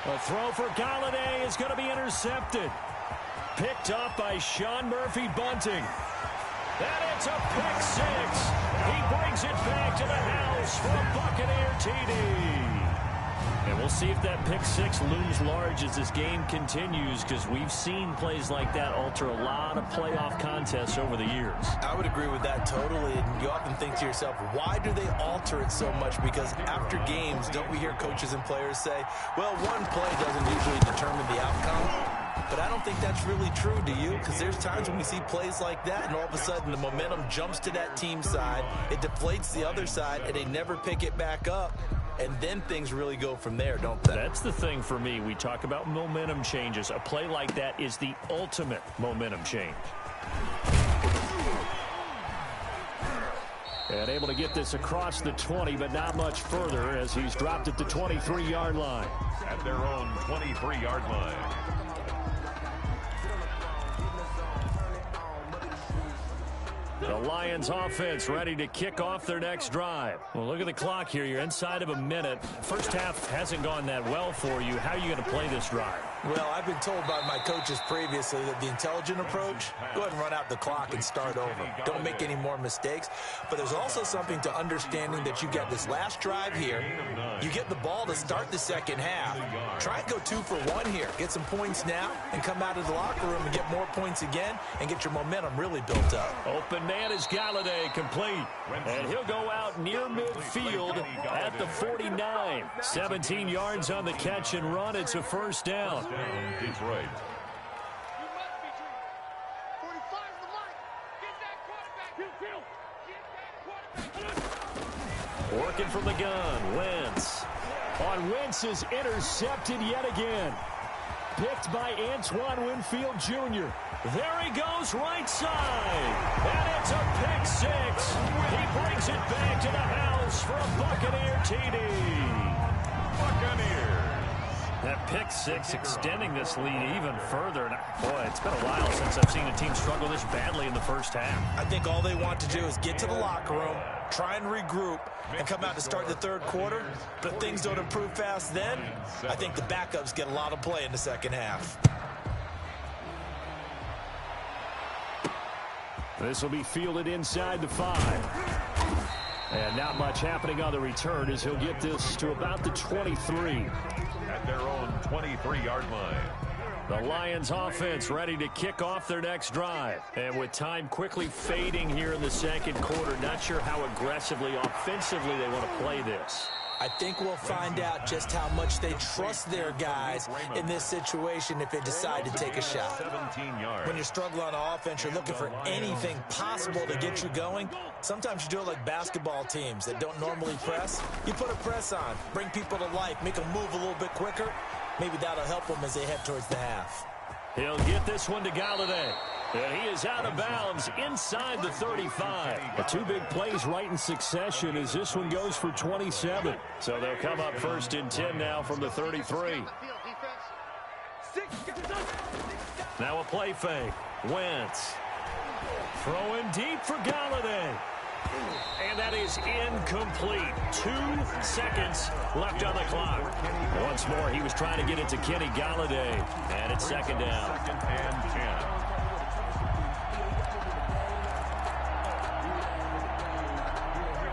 A throw for Galladay is going to be intercepted. Picked up by Sean Murphy-Bunting. And it's a pick 6. He brings it back to the house for a Buccaneer TD. And we'll see if that pick 6 looms large as this game continues, because we've seen plays like that alter a lot of playoff contests over the years. I would agree with that totally. And you often think to yourself, why do they alter it so much? Because after games, don't we hear coaches and players say, well, one play doesn't usually determine the outcome? But I don't think that's really true, do you? Because there's times when we see plays like that, and all of a sudden the momentum jumps to that team side, it deflates the other side, and they never pick it back up. and then things really go from there, don't they? That's the thing for me. We talk about momentum changes. A play like that is the ultimate momentum change. And able to get this across the 20, but not much further as he's dropped at the 23-yard line. At their own 23-yard line. The Lions offense ready to kick off their next drive. Well, look at the clock here. You're inside of a minute. First half hasn't gone that well for you. How are you going to play this drive? Well, I've been told by my coaches previously that the intelligent approach, go ahead and run out the clock and start over. Don't make any more mistakes. But there's also something to understanding that you get this last drive here. You get the ball to start the second half. Try and go 2 for 1 here. Get some points now and come out of the locker room and get more points again and get your momentum really built up. Open man is Galladay, complete. And he'll go out near midfield at the 49. 17 yards on the catch and run. It's a first down. Detroit. Working from the gun, Wentz. On Wentz is intercepted yet again. Picked by Antoine Winfield Jr. There he goes, right side. And it's a pick six. He brings it back to the house for a Buccaneer TD. Buccaneers. That pick six extending this lead even further. And boy, it's been a while since I've seen a team struggle this badly in the first half. I think all they want to do is get to the locker room, try and regroup, and come out to start the third quarter. But if things don't improve fast then, I think the backups get a lot of play in the second half. This will be fielded inside the 5. And not much happening on the return as he'll get this to about the 23. At their own 23-yard line. The Lions offense ready to kick off their next drive. And with time quickly fading here in the second quarter, not sure how aggressively, offensively they want to play this. I think we'll find out just how much they trust their guys in this situation if they decide to take a shot. When you're struggling on offense, you're looking for anything possible to get you going. Sometimes you do it like basketball teams that don't normally press. You put a press on, bring people to life, make them move a little bit quicker. Maybe that'll help them as they head towards the half. He'll get this one to Galladay. And he is out of bounds inside the 35. The 2 big plays right in succession as this one goes for 27. So they'll come up first and 10 now from the 33. Now a play fake. Wentz. Throwing deep for Galladay. And that is incomplete. 2 seconds left on the clock. Once more, he was trying to get it to Kenny Galladay. And it's second down. Second and 10.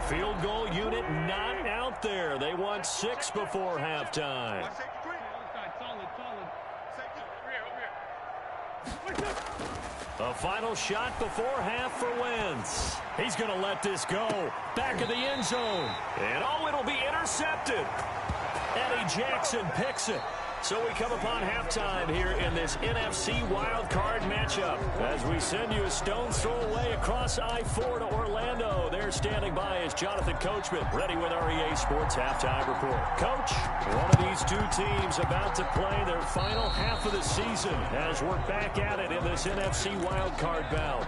Field goal unit not out there. They want 6 before halftime. A final shot before half for Wentz. He's going to let this go. Back of the end zone. And oh, it'll be intercepted. Eddie Jackson picks it. So we come upon halftime here in this NFC wildcard matchup. As we send you a stone's throw away across I-4 to Orlando. There standing by is Jonathan Coachman, ready with REA Sports Halftime Report. Coach, one of these 2 teams about to play their final half of the season as we're back at it in this NFC wildcard bout.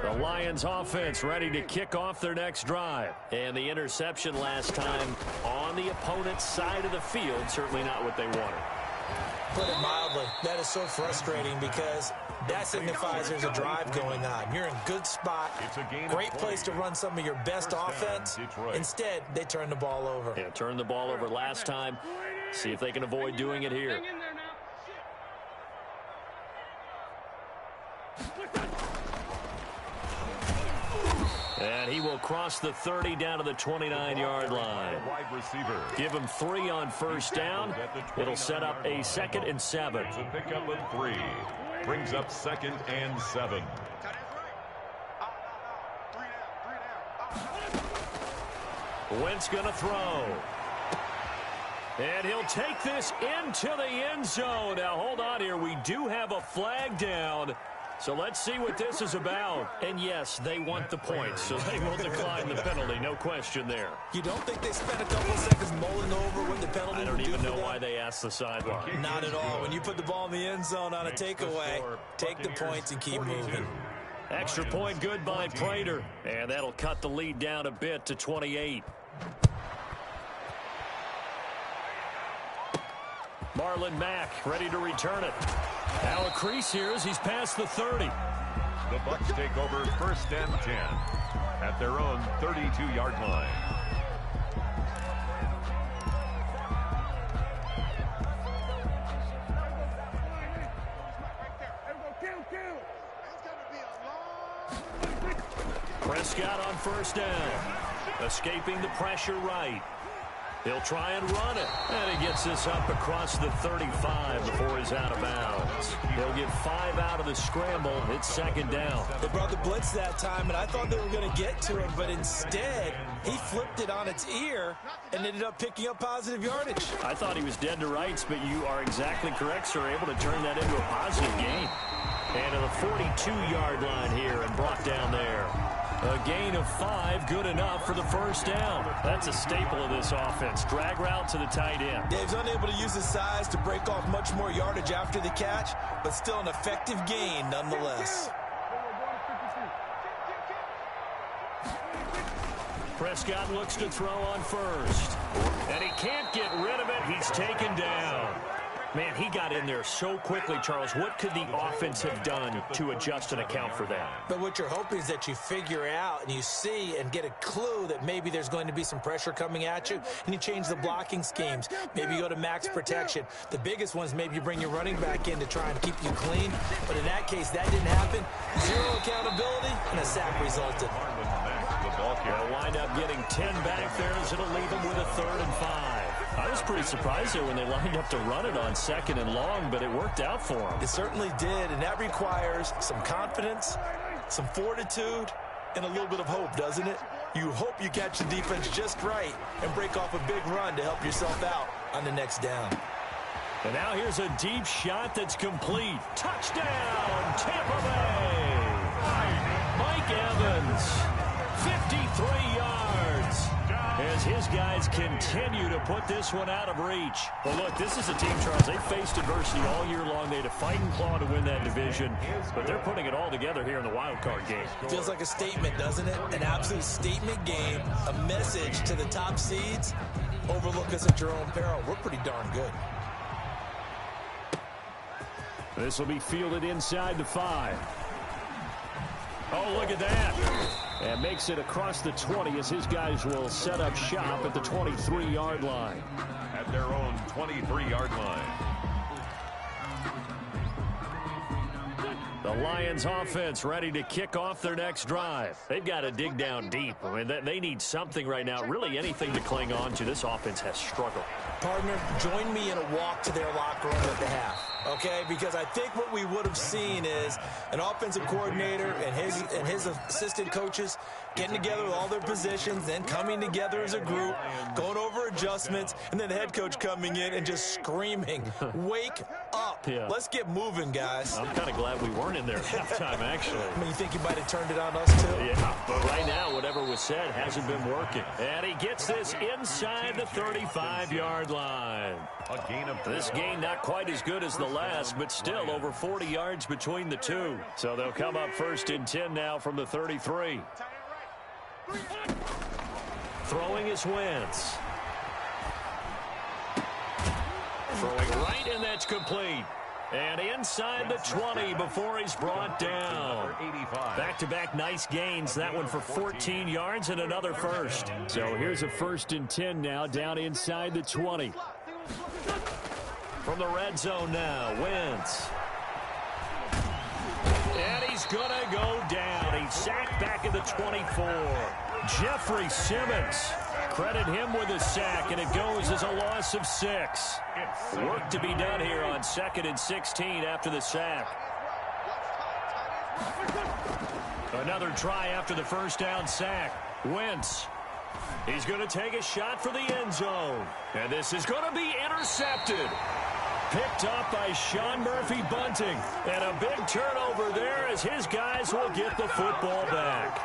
The Lions offense ready to kick off their next drive. And the interception last time on the opponent's side of the field, certainly not what they wanted. Put it mildly, that is so frustrating because that signifies there's a drive going on. You're in a good spot, great place to run some of your best offense. Instead, they turn the ball over. Yeah, turned the ball over last time. See if they can avoid doing it here. And he will cross the 30 down to the 29-yard line. Give him 3 on first down. It'll set up a 2nd and 7. It's a pickup of 3. Brings up 2nd and 7. Wentz going to throw. And he'll take this into the end zone. Now, hold on here. We do have a flag down. So let's see what this is about. And yes, they want the points, so they will decline the penalty. No question there. You don't think they spent a couple of seconds mulling over what the penalty I don't would do even know for why them? they asked the sideline. Not at all. When you put the ball in the end zone on a takeaway, take the points and keep moving. Extra point good by Prater. And that'll cut the lead down a bit to 28. Marlon Mack ready to return it. Now a crease here as he's past the 30. The Bucs take over 1st and 10 at their own 32-yard line. Prescott on 1st down. Escaping the pressure right. He'll try and run it. And he gets this up across the 35 before he's out of bounds. He'll get 5 out of the scramble. It's 2nd down. They brought the blitz that time, and I thought they were going to get to him, but instead, he flipped it on its ear and ended up picking up positive yardage. I thought he was dead to rights, but you are exactly correct, sir. Able to turn that into a positive gain. And to the 42-yard line here and brought down there. A gain of 5, good enough for the 1st down. That's a staple of this offense. Drag route to the tight end. Dave's unable to use his size to break off much more yardage after the catch, but still an effective gain nonetheless. Prescott looks to throw on 1st. And he can't get rid of it. He's taken down. Man, he got in there so quickly, Charles. What could the offense have done to adjust and account for that? But what you're hoping is that you figure out and you see and get a clue that maybe there's going to be some pressure coming at you, and you change the blocking schemes. Maybe you go to max protection. The biggest one is maybe you bring your running back in to try and keep you clean. But in that case, that didn't happen. 0 accountability, and a sack resulted. They'll wind up getting 10 back there as it'll leave them with a 3rd and 5. I was pretty surprised there when they lined up to run it on 2nd and long, but it worked out for them. It certainly did, and that requires some confidence, some fortitude, and a little bit of hope, doesn't it? You hope you catch the defense just right and break off a big run to help yourself out on the next down. And now here's a deep shot that's complete. Touchdown, Tampa Bay! Mike Evans, 53 yards. As his guys continue to put this one out of reach. Well, look, this is a team, Charles. They faced adversity all year long. They had to fight and claw to win that division, but they're putting it all together here in the wild card game. Feels like a statement, doesn't it? An absolute statement game, a message to the top seeds. Overlook us at your own peril. We're pretty darn good. This will be fielded inside the 5. Oh, look at that. And makes it across the 20 as his guys will set up shop at the 23-yard line. At their own 23-yard line. The Lions offense ready to kick off their next drive. They've got to dig down deep. I mean, they need something right now, really anything to cling on to. This offense has struggled. Partner, join me in a walk to their locker room at the half. Okay, because I think what we would have seen is an offensive coordinator and his assistant coaches getting together with all their positions, then coming together as a group, going over adjustments, and then the head coach coming in and just screaming, "Wake up! Yeah. Let's get moving, guys." I'm kind of glad we weren't in there at halftime, actually. I mean, you think you might have turned it on us too? Yeah, but right now, whatever was said hasn't been working. And he gets this inside the 35-yard line. A gain of 4. This gain not quite as good as the last, but still over 40 yards between the two. So they'll come up 1st and 10 now from the 33. Throwing is Wentz. Throwing right, and that's complete. And inside the 20 before he's brought down. Back-to-back nice gains. That one for 14 yards and another first. So here's a 1st and 10 now down inside the 20. From the red zone now, Wentz. And he's going to go down. He's sacked back at the 24. Jeffrey Simmons. Credit him with a sack, and it goes as a loss of 6. Work to be done here on 2nd and 16 after the sack. Another try after the 1st down sack. Wentz. He's going to take a shot for the end zone. And this is going to be intercepted. picked up by Sean Murphy Bunting. And a big turnover there as his guys will get the football back.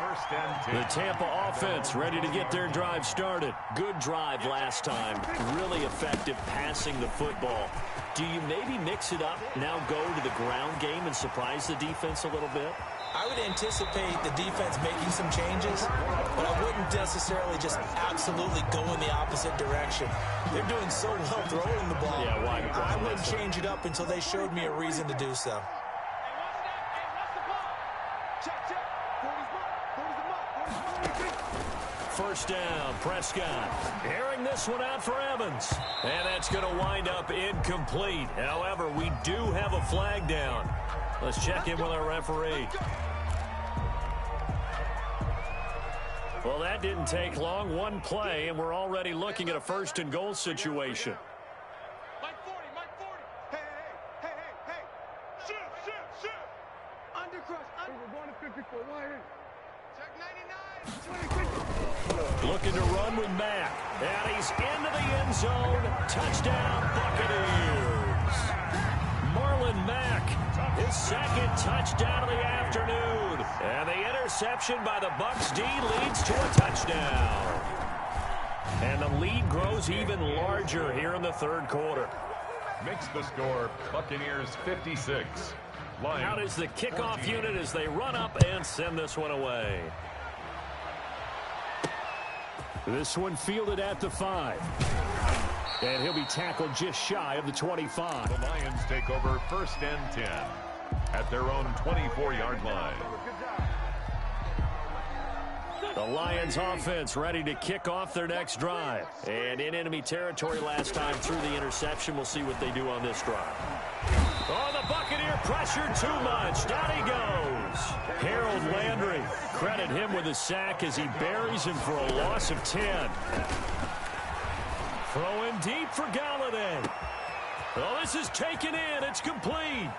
The Tampa offense ready to get their drive started. Good drive last time. Really effective passing the football. Do you maybe mix it up, now go to the ground game and surprise the defense a little bit? I would anticipate the defense making some changes, but I wouldn't necessarily just absolutely go in the opposite direction. They're doing so well throwing the ball. Yeah, why? I wouldn't change it up until they showed me a reason to do so. First down, Prescott. Airing this one out for Evans. And that's going to wind up incomplete. However, we do have a flag down. Let's check in with our referee. Well, that didn't take long. One play, and we're already looking at a first and goal situation. Mike 40. Hey. Shift. Undercrush. We're going to 54. Wide in. Check 99. Looking to run with Mack. And he's into the end zone. Touchdown, Buccaneers. Marlon Mack, his second touchdown of the afternoon. And the interception by the Bucs D leads to a touchdown. And the lead grows even larger here in the third quarter. Makes the score Buccaneers 56. Lions. Out is the kickoff unit as they run up and send this one away. This one fielded at the 5. And he'll be tackled just shy of the 25. The Lions take over first and 10 at their own 24-yard line. The Lions offense ready to kick off their next drive. And in enemy territory last time through the interception. We'll see what they do on this drive. Oh, the Buccaneer pressure too much. Down he goes. Harold Landry. Credit him with a sack as he buries him for a loss of 10. Throwing deep for Galladay. Oh, this is taken in. It's complete.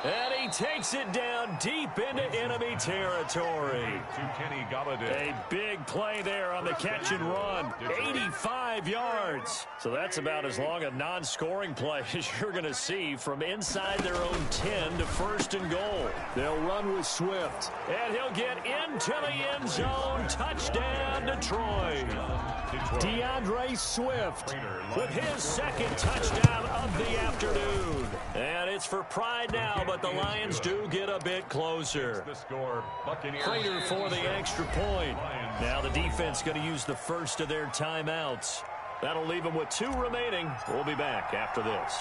And he takes it down deep into enemy territory. To Kenny Galladay. A big play there on the catch and run. 85 yards. So that's about as long a non-scoring play as you're going to see from inside their own 10 to first and goal. They'll run with Swift. And he'll get into the end zone. Touchdown, Detroit. DeAndre Swift with his second touchdown of the afternoon. And it's for pride now, but the Lions do get a bit closer. The score, Buccaneers. Prater for the extra point. Now the defense going to use the first of their timeouts. That'll leave them with 2 remaining. We'll be back after this.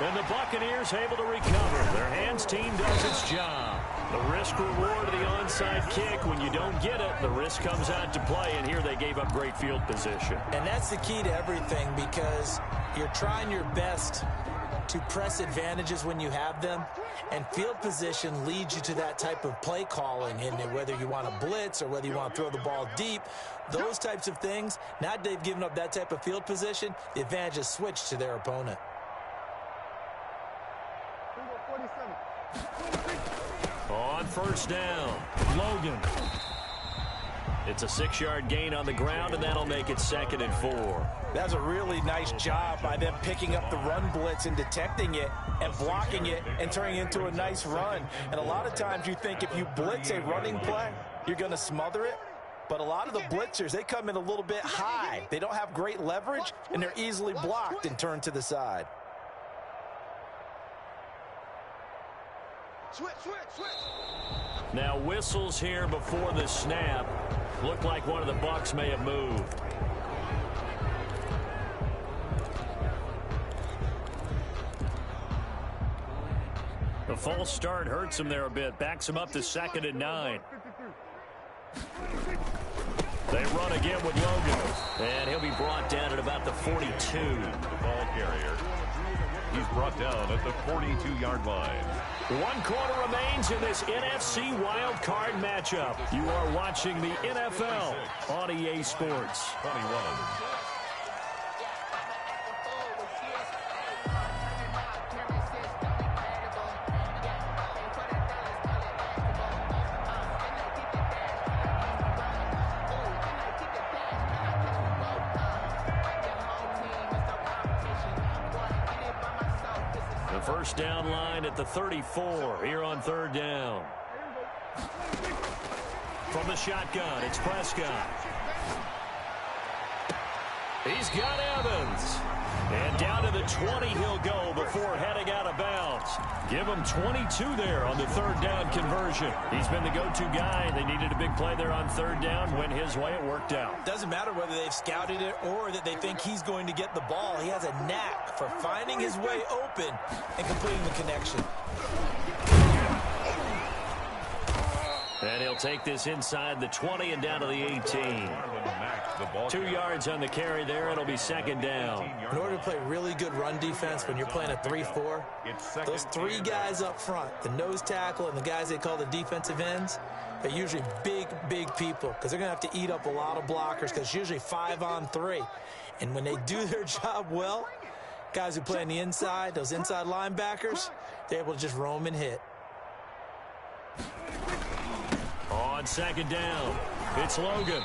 And the Buccaneers able to recover. Their hands team does its job. The risk reward of the onside kick. When you don't get it, the risk comes out to play, and here they gave up great field position. And that's the key to everything, because you're trying your best to press advantages when you have them, and field position leads you to that type of play calling. And whether you want to blitz or whether you want to throw the ball deep, those types of things, now they've given up that type of field position, the advantage is switched to their opponent. On first down, Logan. It's a 6-yard gain on the ground, and that'll make it 2nd and 4. That's a really nice job by them picking up the run blitz and detecting it and blocking it and turning it into a nice run. And a lot of times you think if you blitz a running play, you're going to smother it. But a lot of the blitzers, they come in a little bit high. They don't have great leverage, and they're easily blocked and turned to the side. Switch. Now whistles here before the snap. Looked like one of the Bucs may have moved. The false start hurts him there a bit. Backs him up to 2nd and 9. They run again with Logan. And he'll be brought down at about the 42. The ball carrier. He's brought down at the 42-yard line. 1 quarter remains in this NFC Wild Card matchup. You are watching the NFL on EA Sports. 21. The first down line at the 34 here on third down. From the shotgun, it's Prescott. He's got Evans. And down to the 20 he'll go before heading out of bounds. Give him 22 there on the third down conversion. He's been the go-to guy. They needed a big play there on third down. Went his way. It worked out. Doesn't matter whether they've scouted it or that they think he's going to get the ball. He has a knack for finding his way open and completing the connection. And he'll take this inside the 20 and down to the 18. 2 yards on the carry there. It'll be second down. In order to play really good run defense when you're playing a 3-4, those three guys up front, the nose tackle and the guys they call the defensive ends, they're usually big people because they're going to have to eat up a lot of blockers because it's usually 5-on-3. And when they do their job well, guys who play on the inside, those inside linebackers, they're able to just roam and hit. On second down, it's Logan.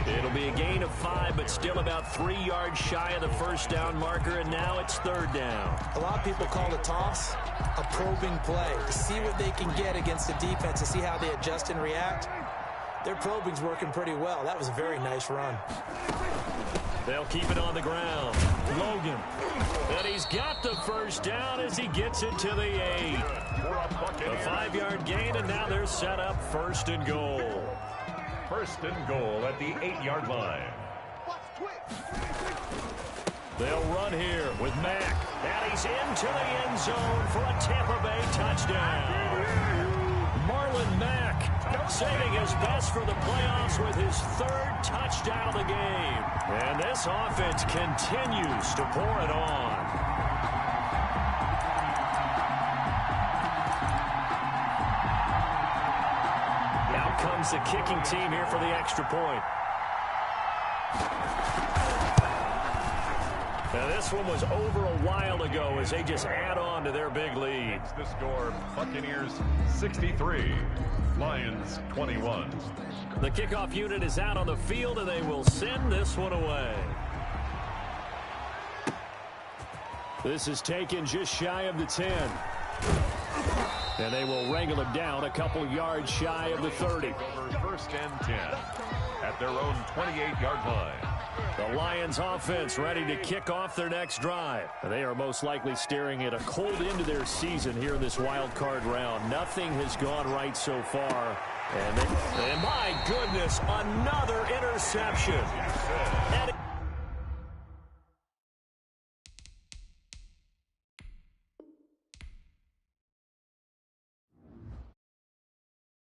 It'll be a gain of 5, but still about 3 yards shy of the first down marker, and now it's third down. A lot of people call the toss a probing play to see what they can get against the defense, to see how they adjust and react. Their probing's working pretty well. That was a very nice run. They'll keep it on the ground. Logan. And he's got the first down as he gets it to the 8. A 5-yard gain, and now they're set up first and goal. First and goal at the 8-yard line. They'll run here with Mack. And he's into the end zone for a Tampa Bay touchdown. Marlon Mack saving his best for the playoffs with his third touchdown of the game. And this offense continues to pour it on. Now comes the kicking team here for the extra point. Now this one was over a while ago as they just add on to their big lead. The score, Buccaneers 63, Lions 21. The kickoff unit is out on the field, and they will send this one away. This is taken just shy of the 10. And they will wrangle it down a couple yards shy of the 30. First and 10 at their own 28-yard line. The Lions offense ready to kick off their next drive. They are most likely staring at a cold end to their season here in this wild card round. Nothing has gone right so far. And my goodness, another interception.